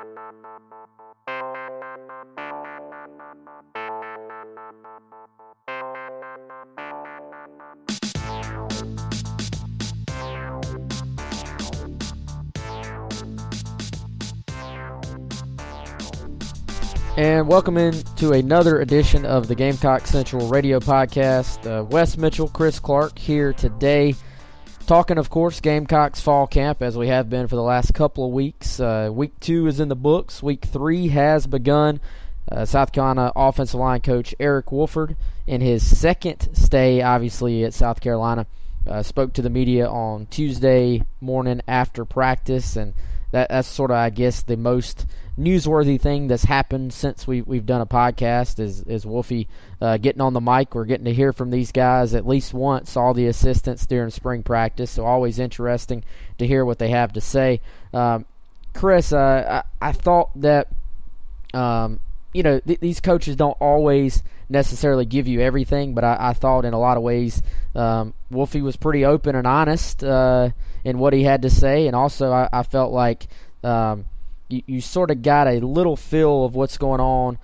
And welcome in to another edition of the Gamecock Central Radio Podcast. Wes Mitchell, Chris Clark here today, talking, of course, Gamecocks fall camp, as we have been for the last couple of weeks. Week 2 is in the books. Week 3 has begun. South Carolina offensive line coach Eric Wolford, in his second stay, obviously, at South Carolina, spoke to the media on Tuesday morning after practice, and that's sort of, I guess, the most newsworthy thing that's happened since we've done a podcast is Wolfie getting on the mic. We're getting to hear from these guys at least once, all the assistants during spring practice, so always interesting to hear what they have to say. Chris, I thought that these coaches don't always necessarily give you everything, but I thought in a lot of ways Wolfie was pretty open and honest in what he had to say, and also I felt like you sort of got a little feel of what's going on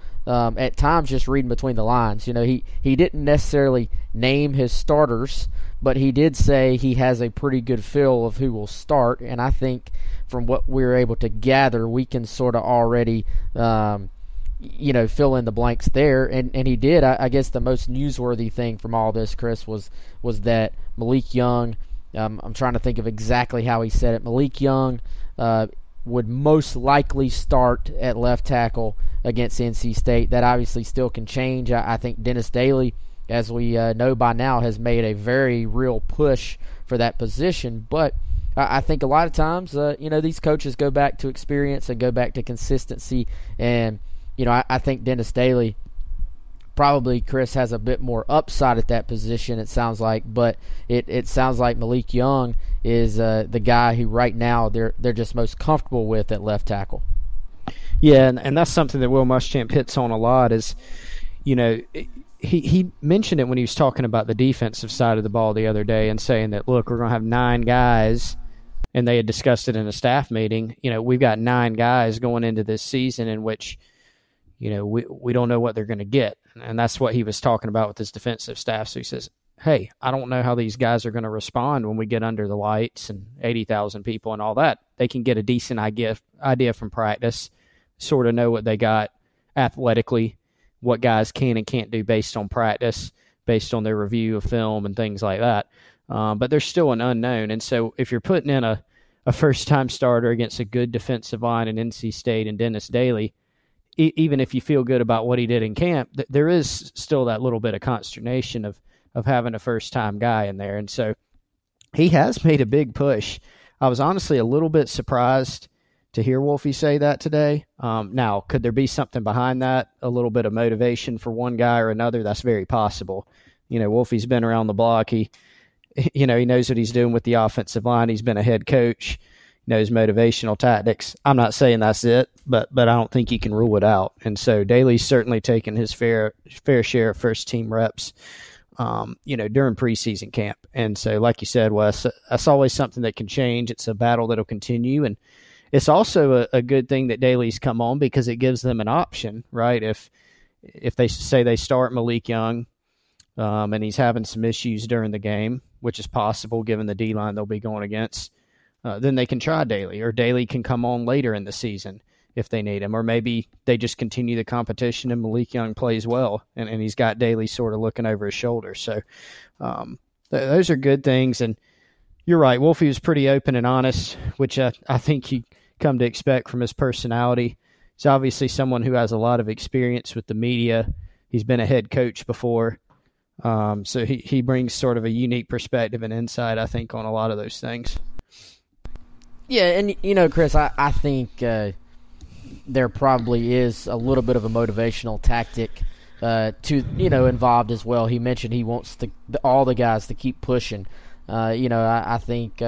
at times just reading between the lines. You know, he didn't necessarily name his starters, but he did say he has a pretty good feel of who will start, and I think from what we're able to gather, we can sort of already fill in the blanks there, and he did. I guess the most newsworthy thing from all this, Chris, was that Malik Young, I'm trying to think of exactly how he said it, Malik Young would most likely start at left tackle against NC State. That obviously still can change. I think Dennis Daly, as we know by now, has made a very real push for that position, but I think a lot of times, these coaches go back to experience and go back to consistency, and I think Dennis Daly probably, Chris, has a bit more upside at that position, it sounds like, but it sounds like Malik Young is the guy who right now they're just most comfortable with at left tackle. Yeah, and that's something that Will Muschamp hits on a lot is, he mentioned it when he was talking about the defensive side of the ball the other day and saying that, look, we're going to have 9 guys, and they had discussed it in a staff meeting. We've got 9 guys going into this season in which we don't know what they're going to get. And that's what he was talking about with his defensive staff. So he says, hey, I don't know how these guys are going to respond when we get under the lights and 80,000 people and all that. They can get a decent idea from practice, sort of know what they got athletically, what guys can and can't do based on practice, based on their review of film and things like that. But there's still an unknown. And so if you're putting in a first-time starter against a good defensive line in NC State and Dennis Daly, even if you feel good about what he did in camp, there is still that little bit of consternation of having a first-time guy in there. And so he has made a big push. I was honestly a little bit surprised to hear Wolfie say that today. Now, could there be something behind that, a little bit of motivation for one guy or another? That's very possible. Wolfie's been around the block. He knows what he's doing with the offensive line. He's been a head coach. Knows motivational tactics. I'm not saying that's it, but I don't think you can rule it out. And so Daly's certainly taken his fair share of first team reps, during preseason camp. And so, like you said, Wes, that's always something that can change. It's a battle that'll continue, and it's also a good thing that Daly's come on because it gives them an option, right? If they say they start Malik Young, and he's having some issues during the game, which is possible given the D-line they'll be going against, then they can try Daly, or Daly can come on later in the season if they need him, or maybe they just continue the competition and Malik Young plays well, and he's got Daly sort of looking over his shoulder. So those are good things, and you're right, Wolfie was pretty open and honest, which I think you come to expect from his personality. He's obviously someone who has a lot of experience with the media. He's been a head coach before, so he brings sort of a unique perspective and insight, I think, on a lot of those things. Yeah, and Chris, I think there probably is a little bit of a motivational tactic involved as well. He mentioned he wants all the guys to keep pushing. I think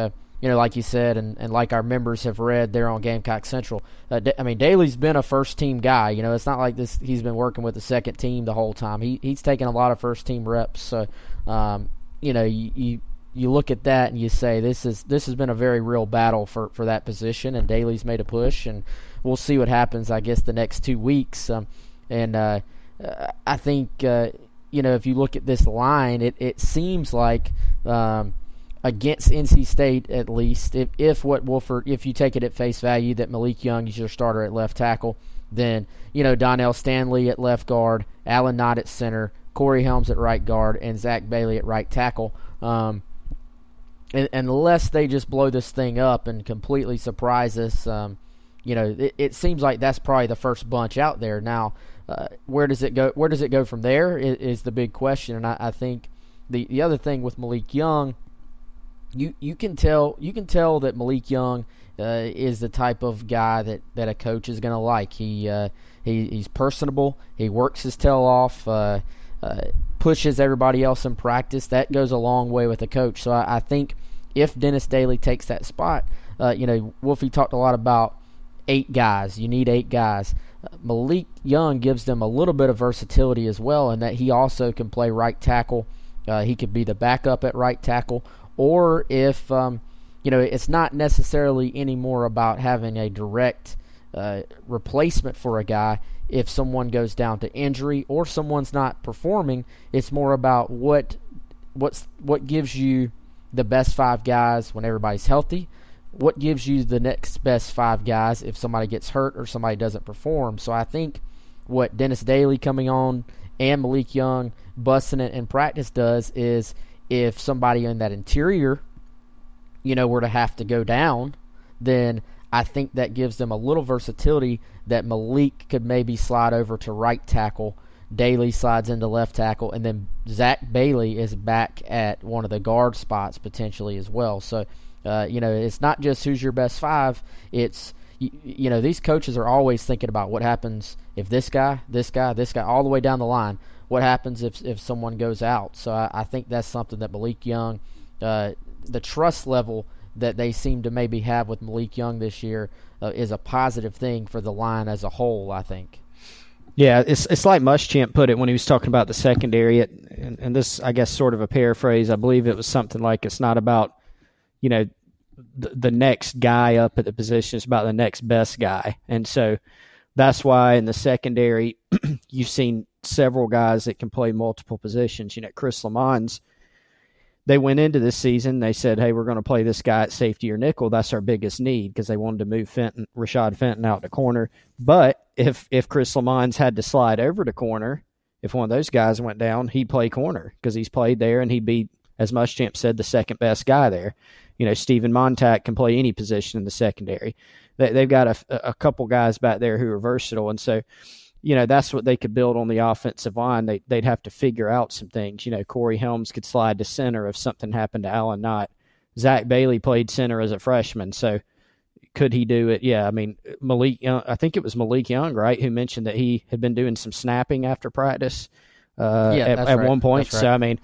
like you said, and like our members have read there on Gamecock Central. Daly's been a first team guy. It's not like this. He's been working with the second team the whole time. He's taken a lot of first team reps. So, you look at that and you say this has been a very real battle for that position, and Daly's made a push, and we'll see what happens, I guess, the next 2 weeks. I think if you look at this line, it seems like against NC State, at least, if you take it at face value that Malik Young is your starter at left tackle, then Donnell Stanley at left guard, Alan Knott at center, Corey Helms at right guard, and Zach Bailey at right tackle. Unless they just blow this thing up and completely surprise us, it seems like that's probably the first bunch out there. Now, where does it go? Where does it go from there? Is the big question. And I think the other thing with Malik Young, you can tell that Malik Young is the type of guy that a coach is going to like. He's personable. He works his tail off. Pushes everybody else in practice. That goes a long way with a coach. So I think if Dennis Daly takes that spot, Wolfie talked a lot about 8 guys. You need 8 guys. Malik Young gives them a little bit of versatility as well, in that he also can play right tackle. He could be the backup at right tackle, or if it's not necessarily anymore about having a direct replacement for a guy. If someone goes down to injury or someone's not performing, it's more about what gives you the best 5 guys when everybody's healthy. What gives you the next best 5 guys if somebody gets hurt or somebody doesn't perform. So I think what Dennis Daly coming on and Malik Young busting it in practice does is, if somebody in that interior, were to have to go down, then I think that gives them a little versatility that Malik could maybe slide over to right tackle, Daly slides into left tackle, and then Zach Bailey is back at one of the guard spots potentially as well. So, it's not just who's your best 5. It's, these coaches are always thinking about what happens if this guy, all the way down the line. What happens if someone goes out? So I think that's something that Malik Young, the trust level that they seem to maybe have with Malik Young this year is a positive thing for the line as a whole, I think. Yeah, it's like Muschamp put it when he was talking about the secondary, and this, I guess, sort of a paraphrase. I believe it was something like, it's not about, the next guy up at the position. It's about the next best guy. And so that's why in the secondary, you've seen several guys that can play multiple positions. Chris Lamons, they went into this season, they said, hey, we're going to play this guy at safety or nickel. That's our biggest need, because they wanted to move Rashad Fenton out to corner. But if Chris Lamons had to slide over to corner, if one of those guys went down, he'd play corner, because he's played there, and he'd be, as Muschamp said, the second best guy there. Stephen Montack can play any position in the secondary. They've got a couple guys back there who are versatile, and so that's what they could build on the offensive line. They'd have to figure out some things. Corey Helms could slide to center if something happened to Alan Knott. Zach Bailey played center as a freshman, so could he do it? Yeah, I mean, Malik Young, I think it was Malik Young, right, who mentioned that he had been doing some snapping after practice at one point. Right. So, I mean,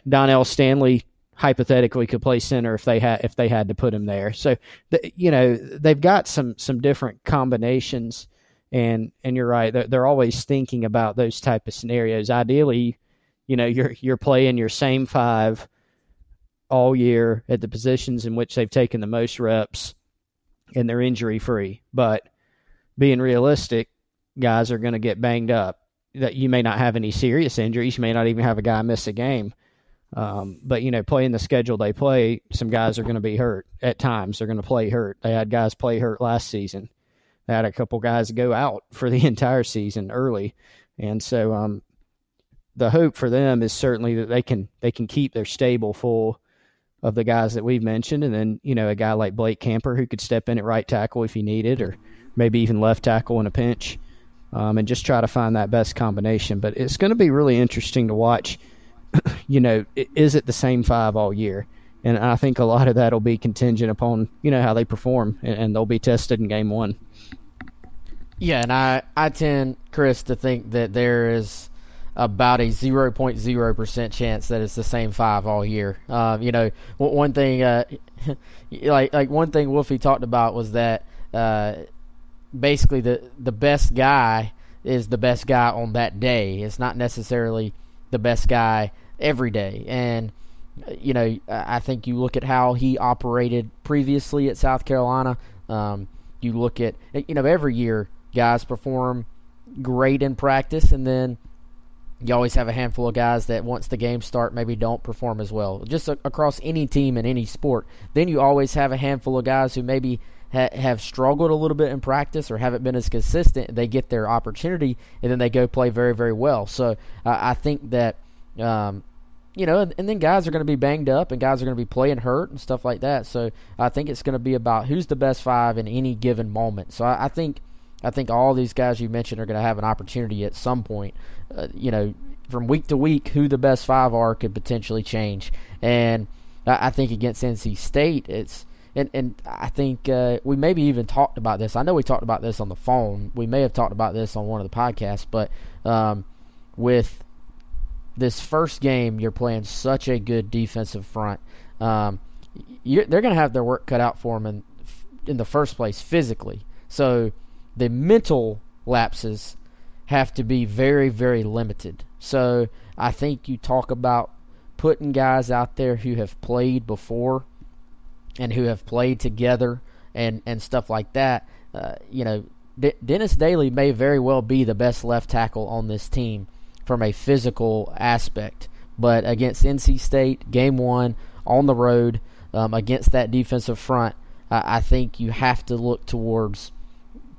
Donnell Stanley hypothetically could play center if they had to put him there. So, they've got some different combinations. And you're right. They're always thinking about those type of scenarios. Ideally, you're playing your same 5 all year at the positions in which they've taken the most reps, and they're injury free. But being realistic, guys are going to get banged up. That you may not have any serious injuries. You may not even have a guy miss a game. But playing the schedule they play, some guys are going to be hurt at times. They're going to play hurt. They had guys play hurt last season. Had a couple guys go out for the entire season early, and so the hope for them is certainly that they can keep their stable full of the guys that we've mentioned, and then a guy like Blake Camper who could step in at right tackle if he needed, or maybe even left tackle in a pinch, and just try to find that best combination. But it's going to be really interesting to watch. Is it the same 5 all year? And I think a lot of that will be contingent upon how they perform, and they'll be tested in game 1. Yeah, and I tend, Chris, to think that there is about a 0.0% chance that it's the same 5 all year. One thing, like one thing Wolfie talked about was that basically the best guy is the best guy on that day. It's not necessarily the best guy every day. And I think you look at how he operated previously at South Carolina. You look at, every year guys perform great in practice, and then you always have a handful of guys that once the games start maybe don't perform as well. Just across any team in any sport. Then you always have a handful of guys who maybe have struggled a little bit in practice or haven't been as consistent. They get their opportunity, and then they go play very, very well. So I think that, and then guys are going to be banged up and guys are going to be playing hurt and stuff like that. So I think it's going to be about who's the best five in any given moment. So I think all these guys you mentioned are going to have an opportunity at some point. From week to week, who the best five are could potentially change. And I think against NC State, and I think we maybe even talked about this. I know we talked about this on the phone. We may have talked about this on one of the podcasts. But with this first game, you're playing such a good defensive front. They're going to have their work cut out for them in the first place physically. So the mental lapses have to be very, very limited. So I think you talk about putting guys out there who have played before and who have played together and stuff like that. Dennis Daly may very well be the best left tackle on this team from a physical aspect. But against NC State, game one, on the road, against that defensive front, I think you have to look towards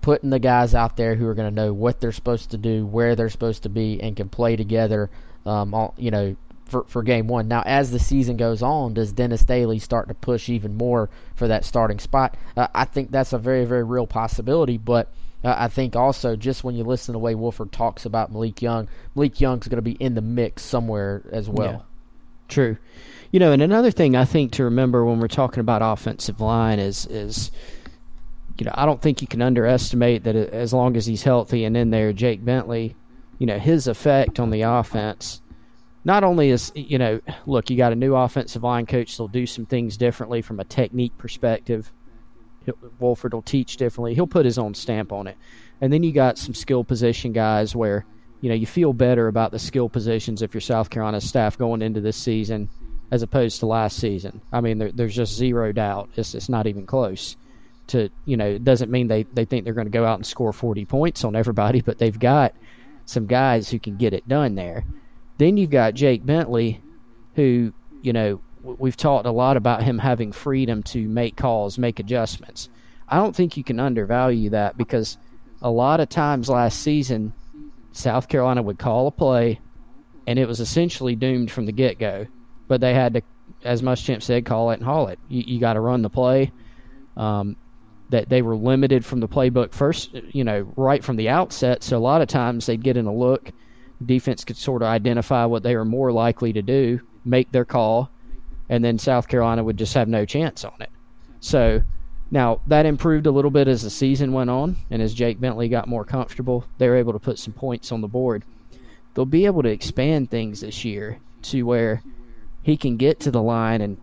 putting the guys out there who are going to know what they're supposed to do, where they're supposed to be, and can play together, for game one. Now, as the season goes on, does Dennis Daly start to push even more for that starting spot? I think that's a very, very real possibility, but I think also just when you listen to the way Wolford talks about Malik Young's going to be in the mix somewhere as well. Yeah, true. And another thing I think to remember when we're talking about offensive line is I don't think you can underestimate that as long as he's healthy and in there, Jake Bentley, his effect on the offense, not only is, look, you got a new offensive line coach, so he'll do some things differently from a technique perspective. Wolford will teach differently. He'll put his own stamp on it. And then you got some skill position guys where, you feel better about the skill positions if you're South Carolina staff going into this season as opposed to last season. I mean, there's just zero doubt. It's not even close. It doesn't mean they think they're going to go out and score 40 points on everybody, but they've got some guys who can get it done there. Then you've got Jake Bentley, who, we've talked a lot about him having freedom to make calls, make adjustments. I don't think you can undervalue that because a lot of times last season, South Carolina would call a play, and it was essentially doomed from the get-go. But they had to, as Muschamp said, call it and haul it. You got to run the play. That they were limited from the playbook first, right from the outset. So a lot of times they'd get in a look. Defense could sort of identify what they were more likely to do, make their call, and then South Carolina would just have no chance on it. So now that improved a little bit as the season went on, and as Jake Bentley got more comfortable, they were able to put some points on the board. They'll be able to expand things this year to where he can get to the line, and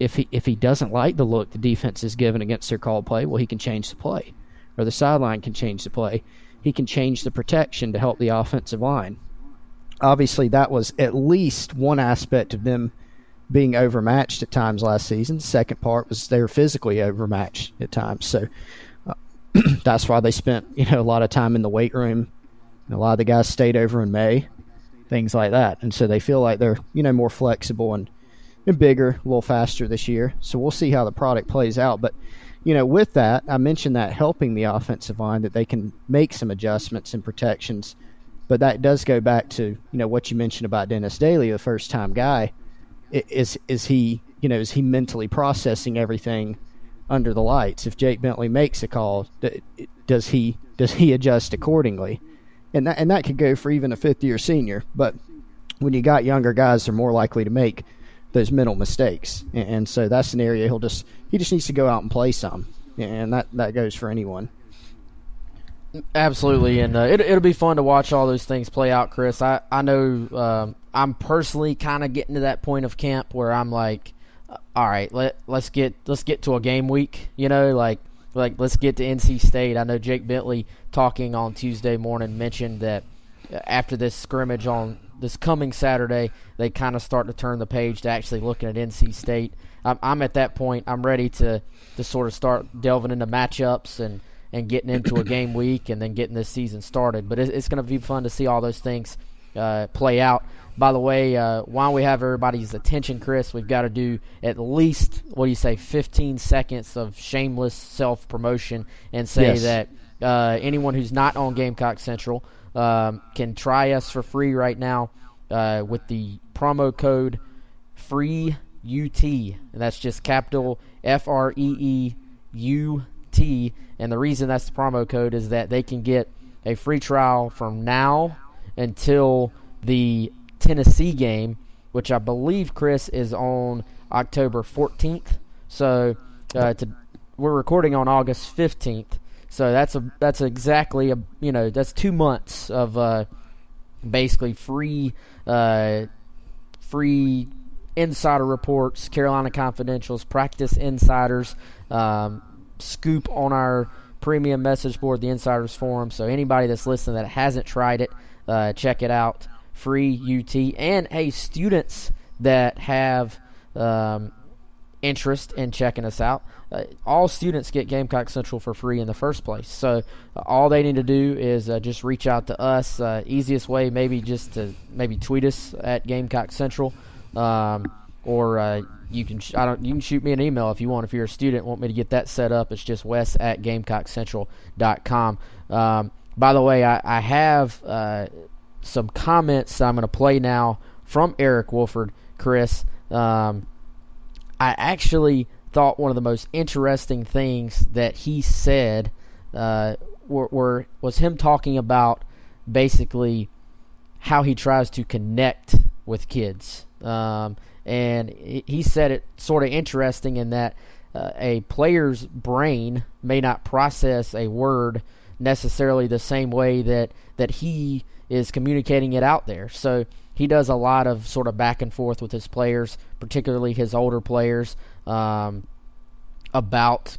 if he doesn't like the look the defense is given against their called play, well, he can change the play, or the sideline can change the play. He can change the protection to help the offensive line. Obviously, that was at least one aspect of them being overmatched at times last season. The second part was they were physically overmatched at times. So that's why they spent a lot of time in the weight room. And a lot of the guys stayed over in May. Things like that. And so they feel like they're, more flexible and bigger, a little faster this year. So we'll see how the product plays out. But, with that, I mentioned that helping the offensive line, that they can make some adjustments and protections. But that does go back to, what you mentioned about Dennis Daly, the first-time guy. Is he mentally processing everything under the lights? If Jake Bentley makes a call, does he adjust accordingly? And that could go for even a fifth-year senior. But when you got younger guys, they're more likely to make those mental mistakes. And so that's an area he just needs to go out and play some. And that goes for anyone. Absolutely. And it'll be fun to watch all those things play out, Chris. I know I'm personally kind of getting to that point of camp where I'm like, all right, let's get to a game week, like let's get to NC State. I know Jake Bentley talking on Tuesday morning mentioned that after this scrimmage on this coming Saturday, they kind of start to turn the page to actually looking at NC State. I'm at that point. I'm ready to sort of start delving into matchups and getting into a game week and then getting this season started. But it's going to be fun to see all those things play out. By the way, while we have everybody's attention, Chris, we've got to do at least, 15 seconds of shameless self-promotion and say that anyone who's not on Gamecock Central can try us for free right now with the promo code FREEUT, and that's just capital FREEUT. And the reason that's the promo code is that they can get a free trial from now until the Tennessee game, which I believe, Chris, is on October 14th. So we're recording on August 15th. So that's exactly that's 2 months of basically free insider reports, Carolina Confidentials, practice insiders, scoop on our premium message board, the Insiders Forum. So anybody that's listening that hasn't tried it, check it out. Free UT. And hey, students that have interest in checking us out, all students get Gamecock Central for free in the first place. So all they need to do is just reach out to us. Easiest way maybe just to tweet us at Gamecock Central, or you can shoot me an email if you want. If you're a student, want me to get that set up, it's just Wes at GamecockCentral.com. By the way, I have some comments I'm going to play now from Eric Wolford, Chris. I actually thought one of the most interesting things that he said was him talking about basically how he tries to connect with kids. And he said it sort of interesting in that a player's brain may not process a word necessarily the same way that he is communicating it out there. So he does a lot of sort of back and forth with his players, particularly his older players, about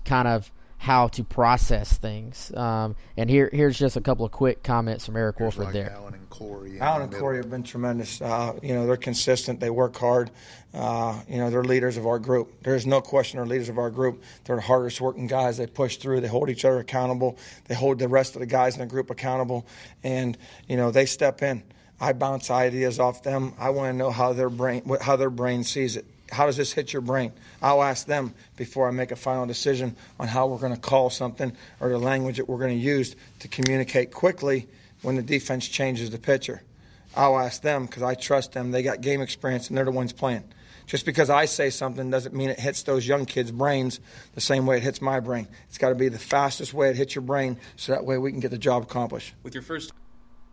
kind of how to process things. And here's just a couple of quick comments from Eric Wolford there. Alan and Corey. Alan and Corey have been tremendous. They're consistent. They work hard. They're leaders of our group. There's no question they're leaders of our group. They're the hardest working guys. They push through. They hold each other accountable. They hold the rest of the guys in the group accountable. And, they step in. I bounce ideas off them. I want to know how their brain sees it. How does this hit your brain? I'll ask them before I make a final decision on how we're going to call something or the language that we're going to use to communicate quickly when the defense changes the picture. I'll ask them because I trust them. They got game experience, and they're the ones playing. Just because I say something doesn't mean it hits those young kids' brains the same way it hits my brain. It's got to be the fastest way it hits your brain so that way we can get the job accomplished. With your first...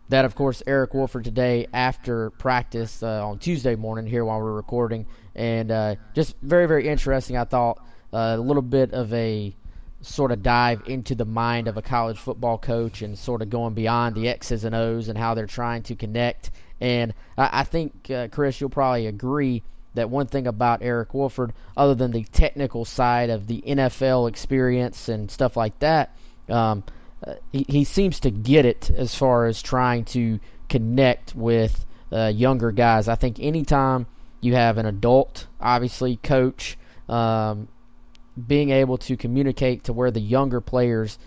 That, of course, Eric Wolford today after practice on Tuesday morning here while we're recording. And just very, very interesting, I thought. A little bit of a sort of dive into the mind of a college football coach and sort of going beyond the X's and O's and how they're trying to connect. And I think, Chris, you'll probably agree that one thing about Eric Wolford, other than the technical side of the NFL experience and stuff like that, he seems to get it as far as trying to connect with younger guys. I think anytime you have an adult, obviously, coach, being able to communicate to where the younger players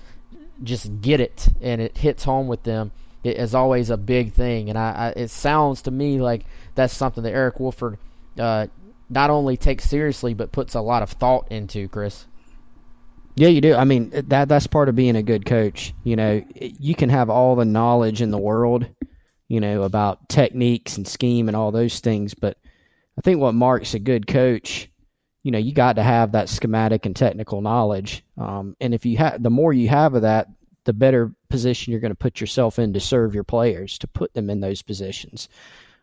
just get it and it hits home with them, it is always a big thing. And it sounds to me like that's something that Eric Wolford not only takes seriously but puts a lot of thought into, Chris. Yeah, you do. I mean, that's part of being a good coach. You can have all the knowledge in the world, about techniques and scheme and all those things, but I think what marks a good coach, you got to have that schematic and technical knowledge. And if the more you have of that, the better position you're going to put yourself in to serve your players, to put them in those positions.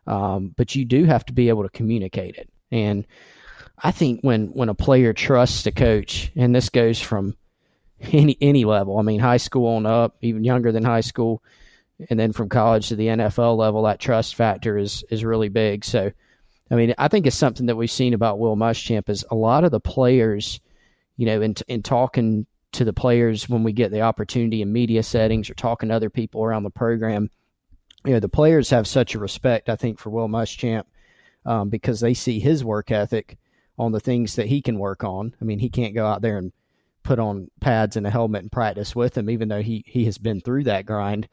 But you do have to be able to communicate it. And I think when a player trusts a coach, and this goes from any level, I mean, high school on up, even younger than high school, and then from college to the NFL level, that trust factor is really big. So, I mean, I think it's something that we've seen about Will Muschamp is a lot of the players, in talking to the players when we get the opportunity in media settings or talking to other people around the program, the players have such a respect, I think, for Will Muschamp because they see his work ethic on the things that he can work on. I mean, he can't go out there and put on pads and a helmet and practice with him, even though he has been through that grind.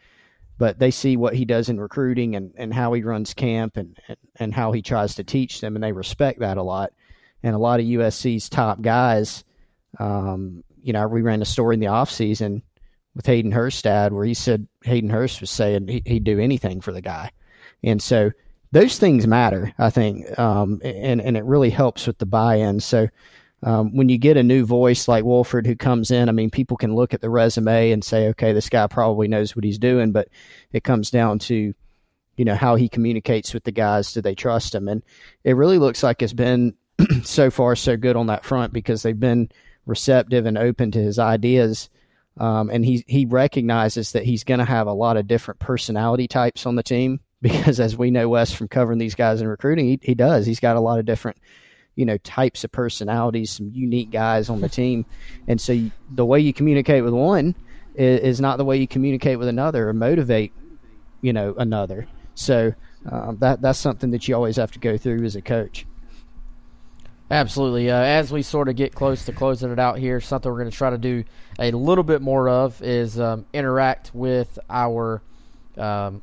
But they see what he does in recruiting and how he runs camp and how he tries to teach them, and they respect that a lot. And a lot of USC's top guys, we ran a story in the offseason with Hayden Hurstad where he said Hayden Hurst was saying he'd do anything for the guy. And so those things matter, I think, and it really helps with the buy-in. So when you get a new voice like Wolford who comes in, I mean, people can look at the resume and say, okay, this guy probably knows what he's doing, but it comes down to, how he communicates with the guys. Do they trust him? And it really looks like it's been so far so good on that front because they've been receptive and open to his ideas. And he recognizes that he's going to have a lot of different personality types on the team because, as we know, Wes, from covering these guys in recruiting, he does. He's got a lot of different types of personalities, some unique guys on the team. And so the way you communicate with one is not the way you communicate with another or motivate, another. So that's something that you always have to go through as a coach. Absolutely. As we sort of get close to closing it out here, something we're going to try to do a little bit more of is interact with our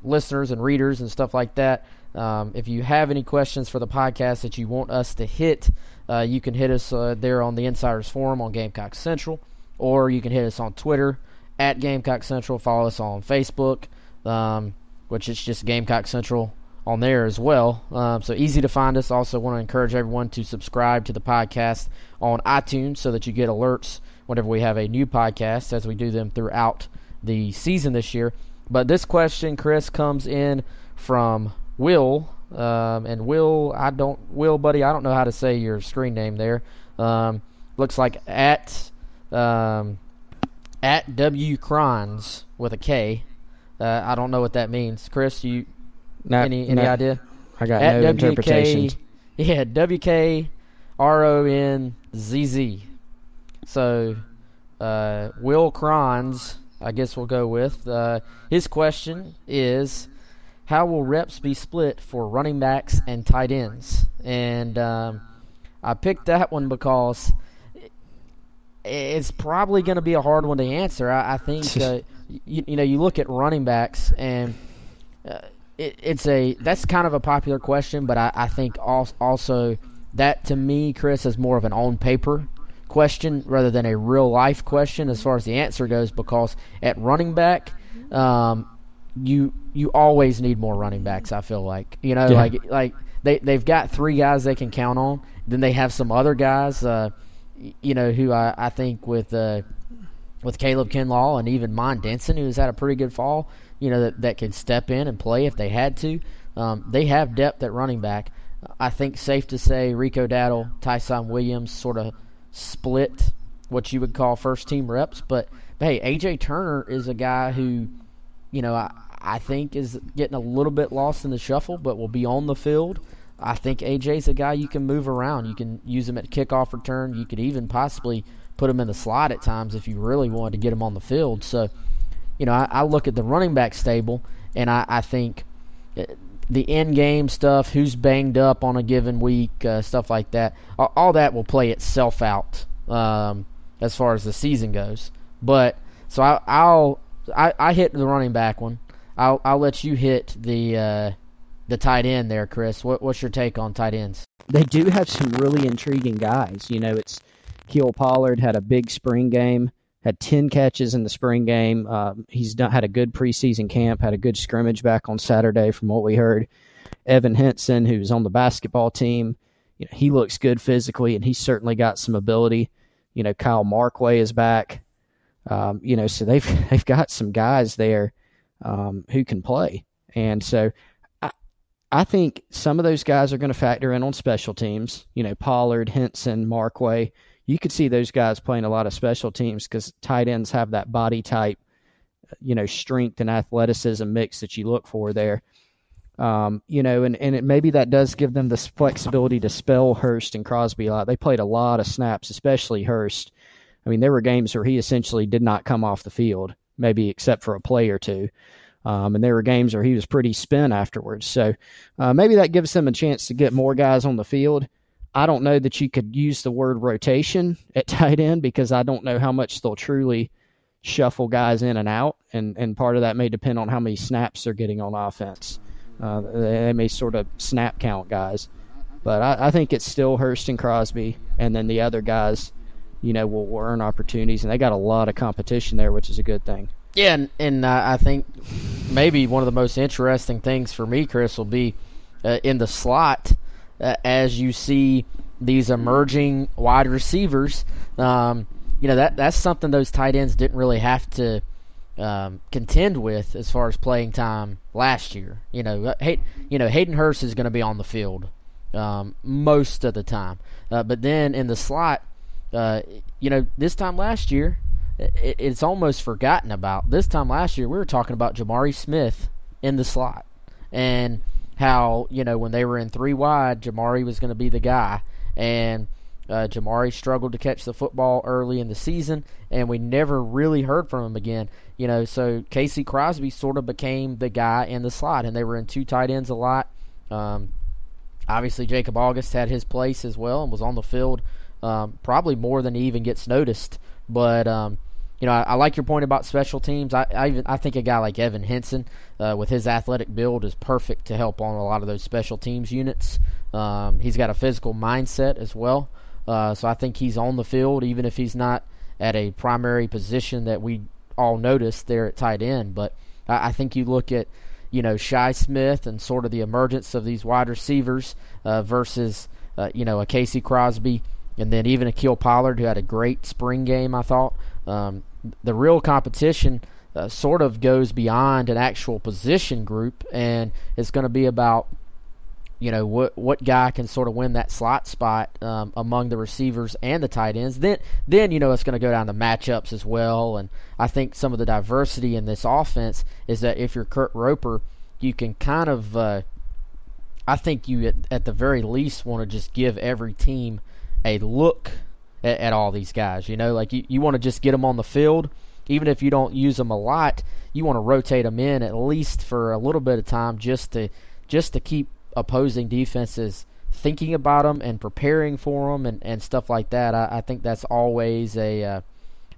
listeners and readers and stuff like that. If you have any questions for the podcast that you want us to hit, you can hit us there on the Insiders Forum on Gamecock Central, or you can hit us on Twitter at Gamecock Central. Follow us on Facebook, which is just Gamecock Central on there as well. So easy to find us. Also want to encourage everyone to subscribe to the podcast on iTunes so that you get alerts whenever we have a new podcast, as we do them throughout the season this year. But this question, Chris, comes in from Will, and Will, buddy, I don't know how to say your screen name there. Looks like at W Crons with a K. I don't know what that means. Chris, any idea? I got no interpretations. Yeah, WKRONZZ. So Will Crons, I guess we'll go with. His question is, how will reps be split for running backs and tight ends? And I picked that one because it's probably going to be a hard one to answer. I think you look at running backs, and that's kind of a popular question, but I think also that, to me, Chris, is more of an on-paper question rather than a real-life question as far as the answer goes, because at running back, you always need more running backs, I feel like. Like they've got three guys they can count on. Then they have some other guys, who I think with Caleb Kinlaw and even Mon Denson, who's had a pretty good fall, that can step in and play if they had to. They have depth at running back. I think safe to say Rico Dowdle, Tyson Williams sort of split what you would call first-team reps. But, hey, A.J. Turner is a guy who, I think is getting a little bit lost in the shuffle, but will be on the field. I think A.J.'s a guy you can move around. You can use him at kickoff return. You could even possibly put him in the slot at times if you really wanted to get him on the field. So, I look at the running back stable, and I think the in-game stuff, who's banged up on a given week, stuff like that, all that will play itself out as far as the season goes. But so I hit the running back one. I'll let you hit the tight end there, Chris. What's your take on tight ends? They do have some really intriguing guys. It's Keel Pollard had a big spring game, had 10 catches in the spring game. He's had a good preseason camp, had a good scrimmage back on Saturday from what we heard. Evan Henson, who's on the basketball team, he looks good physically, and he's certainly got some ability. Kyle Markway is back. So they've got some guys there who can play. And so I think some of those guys are going to factor in on special teams. Pollard, Henson, Markway. You could see those guys playing a lot of special teams because tight ends have that body type, strength and athleticism mix that you look for there. And maybe that does give them the flexibility to spell Hurst and Crosby a lot. They played a lot of snaps, especially Hurst. I mean, there were games where he essentially did not come off the field, maybe except for a play or two. And there were games where he was pretty spent afterwards. So maybe that gives them a chance to get more guys on the field. I don't know that you could use the word rotation at tight end because I don't know how much they'll truly shuffle guys in and out. And part of that may depend on how many snaps they're getting on offense. They may sort of snap count guys. But I think it's still Hurst and Crosby, and then the other guys, will earn opportunities. And they got a lot of competition there, which is a good thing. Yeah, and I think maybe one of the most interesting things for me, Chris, will be in the slot as you see these emerging wide receivers. That's something those tight ends didn't really have to contend with as far as playing time last year. Hayden Hurst is going to be on the field most of the time, but then in the slot, this time last year, it's almost forgotten about. This time last year, we were talking about Jamari Smith in the slot and how, when they were in 3 wide, Jamari was going to be the guy. And Jamari struggled to catch the football early in the season, and we never really heard from him again. So Casey Crosby sort of became the guy in the slot, and they were in 2 tight ends a lot. Obviously, Jacob August had his place as well and was on the field probably more than he even gets noticed. But I like your point about special teams. I think a guy like Evan Henson, with his athletic build, is perfect to help on a lot of those special teams units. He's got a physical mindset as well, so I think he's on the field even if he's not at a primary position that we all noticed there at tight end. But I think you look at Shi Smith and sort of the emergence of these wide receivers versus a Casey Crosby, and then even Akil Pollard, who had a great spring game, I thought. The real competition sort of goes beyond an actual position group, and it's going to be about what guy can sort of win that slot spot among the receivers and the tight ends. Then it's going to go down to matchups as well. And I think some of the diversity in this offense is that if you're Kurt Roper, you can kind of I think you at the very least want to just give every team a look at all these guys. You want to just get them on the field. Even if you don't use them a lot, you want to rotate them in at least for a little bit of time just to keep opposing defenses thinking about them and preparing for them and stuff like that. I think that's always a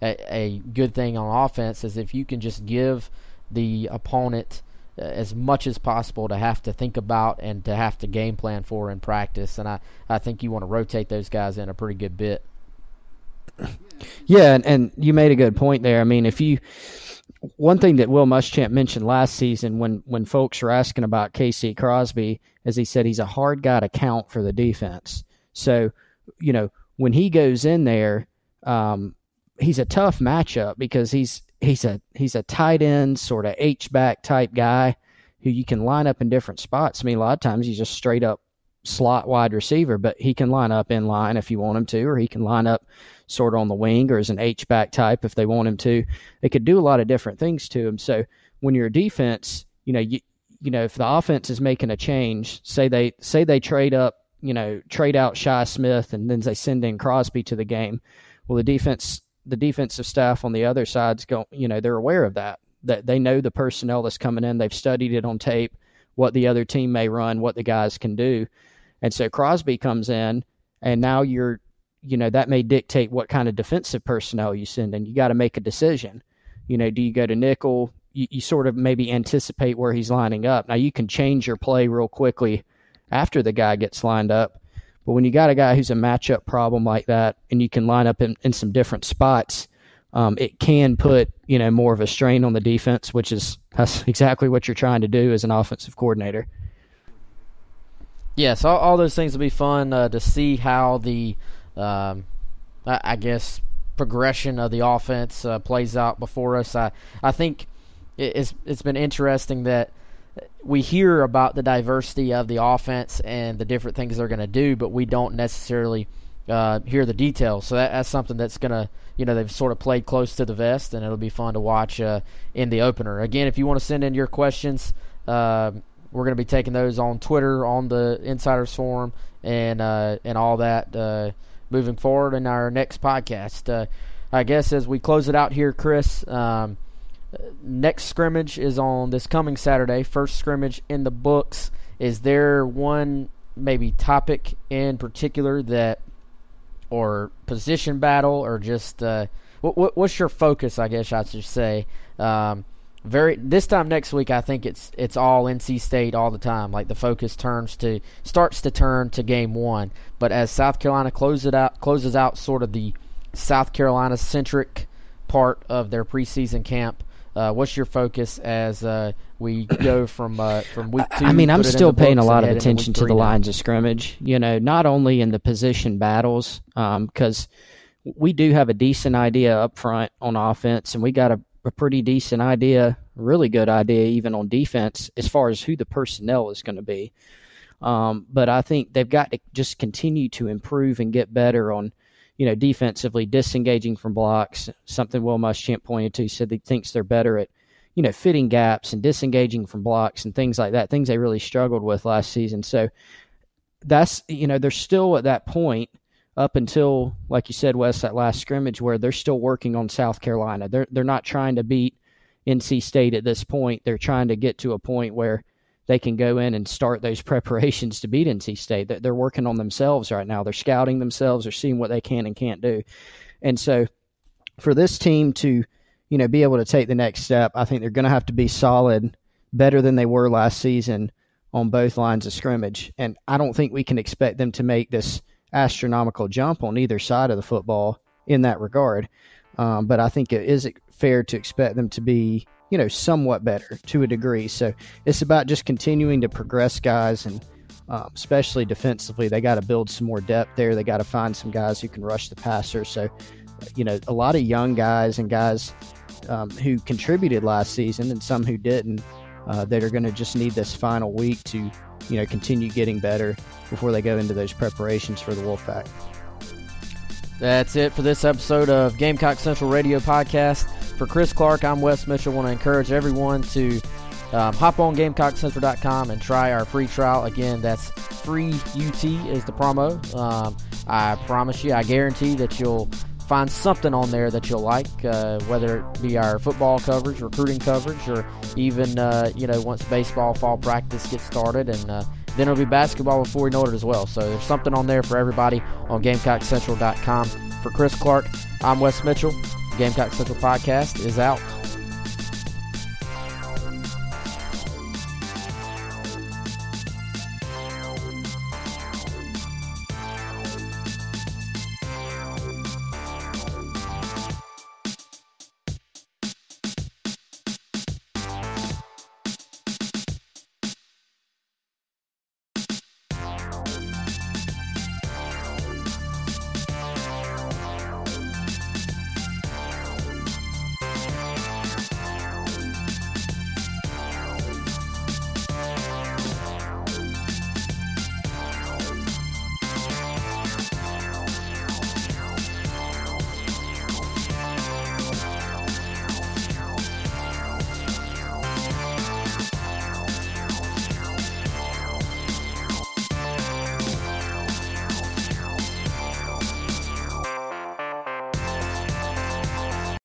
good thing on offense, is if you can just give the opponent as much as possible to have to think about and to have to game plan for in practice. And I think you want to rotate those guys in a pretty good bit. Yeah, and you made a good point there. I mean, one thing that Will Muschamp mentioned last season when folks were asking about Casey Crosby, is he said he's a hard guy to count for the defense. So, when he goes in there, he's a tough matchup because he's a tight end, sort of H-back type guy who you can line up in different spots. I mean, a lot of times he's just straight up slot wide receiver, but he can line up in line if you want him to, or he can line up sort of on the wing or as an H-back type if they want him to. They could do a lot of different things to him. So when you're a defense, if the offense is making a change, say they trade up, trade out Shi Smith and then they send in Crosby to the game. Well, the defensive staff on the other side's they're aware of that they know the personnel that's coming in. They've studied it on tape, what the other team may run, what the guys can do. And so Crosby comes in, and now that may dictate what kind of defensive personnel you send in. You got to make a decision. Do you go to nickel? You sort of maybe anticipate where he's lining up. Now, you can change your play real quickly after the guy gets lined up. But when you got a guy who's a matchup problem like that, and you can line up in some different spots, it can put more of a strain on the defense, that's exactly what you're trying to do as an offensive coordinator. Yeah, so all those things will be fun to see how the, progression of the offense plays out before us. I think it's been interesting that we hear about the diversity of the offense and the different things they're going to do, but we don't necessarily hear the details. So that's something that's going to, they've sort of played close to the vest, and it'll be fun to watch in the opener. Again, if you want to send in your questions, we're going to be taking those on Twitter, on the Insiders Forum, and all that moving forward in our next podcast. I guess as we close it out here, Chris, Next scrimmage is on this coming Saturday. First scrimmage in the books. Is there one maybe topic in particular that, or position battle, or just what's your focus? I guess I should say. This time next week, I think it's all NC State all the time. Like the focus starts to turn to game one. But as South Carolina closes out sort of the South Carolina centric part of their preseason camp, what's your focus as we go from week 2? I mean, I'm still paying a lot of attention to the lines of scrimmage. Not only in the position battles, because we do have a decent idea up front on offense, and we got a pretty decent idea, really good idea even on defense as far as who the personnel is going to be. But I think they've got to just continue to improve and get better on, defensively disengaging from blocks, something Will Muschamp pointed to. He said he thinks they're better at, fitting gaps and disengaging from blocks and things like that, things they really struggled with last season. So that's, they're still at that point up until, like you said, Wes, that last scrimmage where they're still working on South Carolina. They're not trying to beat NC State at this point. They're trying to get to a point where they can go in and start those preparations to beat NC State. They're working on themselves right now. They're scouting themselves. They're seeing what they can and can't do. And so for this team to, be able to take the next step, I think they're going to have to be solid, better than they were last season on both lines of scrimmage. And I don't think we can expect them to make this astronomical jump on either side of the football in that regard. But I think it is fair to expect them to be, somewhat better to a degree. So it's about just continuing to progress guys, and especially defensively, they got to build some more depth there. They got to find some guys who can rush the passer. So, a lot of young guys and guys who contributed last season and some who didn't, that are going to just need this final week to, continue getting better before they go into those preparations for the Wolfpack. That's it for this episode of Gamecock Central Radio Podcast. For Chris Clark, I'm Wes Mitchell. I want to encourage everyone to hop on GamecockCentral.com and try our free trial. Again, that's free UT is the promo. I promise you, I guarantee that you'll find something on there that you'll like, whether it be our football coverage, recruiting coverage, or even, once baseball fall practice gets started. And then it'll be basketball before we know it as well. So there's something on there for everybody on GamecockCentral.com. For Chris Clark, I'm Wes Mitchell. Gamecock Central Podcast is out.